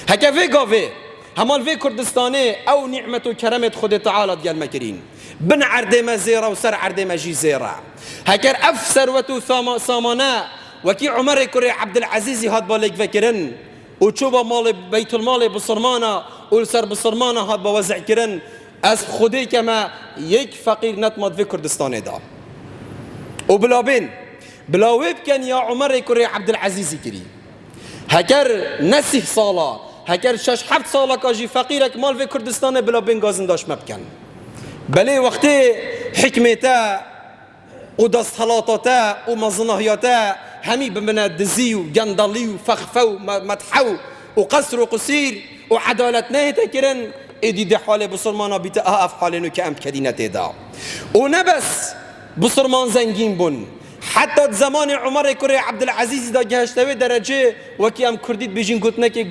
هکه وی گاوه همال وی کردستانه او نعمت و کرمت خود تعالی دیال مکرین بن عرده ما زیرا و سر عرده ما جی زیرا هکر اف ثروت و سامانه وکی عمر کره عبدالعزیزی هاد بالک فکرن و چوبا مال بیت المال بصرمانه و سر بصرمانه هاد با وزع کرن از خودی که ما یک فقیر نتماد وی کردستانه دا و بلاوی بکن یا عمر کره عبدالعزیزی کری هکر نسیه سالا هکر 6-7 سالا کاجی فقیرک مال وی کردستانه بلا بین گازن داشت مبکن بله وقتی حکمتا و دستحلاتاتا و مزنهیاتا همی بمنا دزی و گندلی و فخفه و مدحو و قصر و قصیر و عدالت نهیتا کرن ایدی ده حال بسرمانا بیتا اف حالینو که ام کدینت دا و نبس بسرمان زنگین بون حتی زمان عمر کره عبدالعزیز دا گهشتوی درجه وکی ام کردید بیجین گوتنه که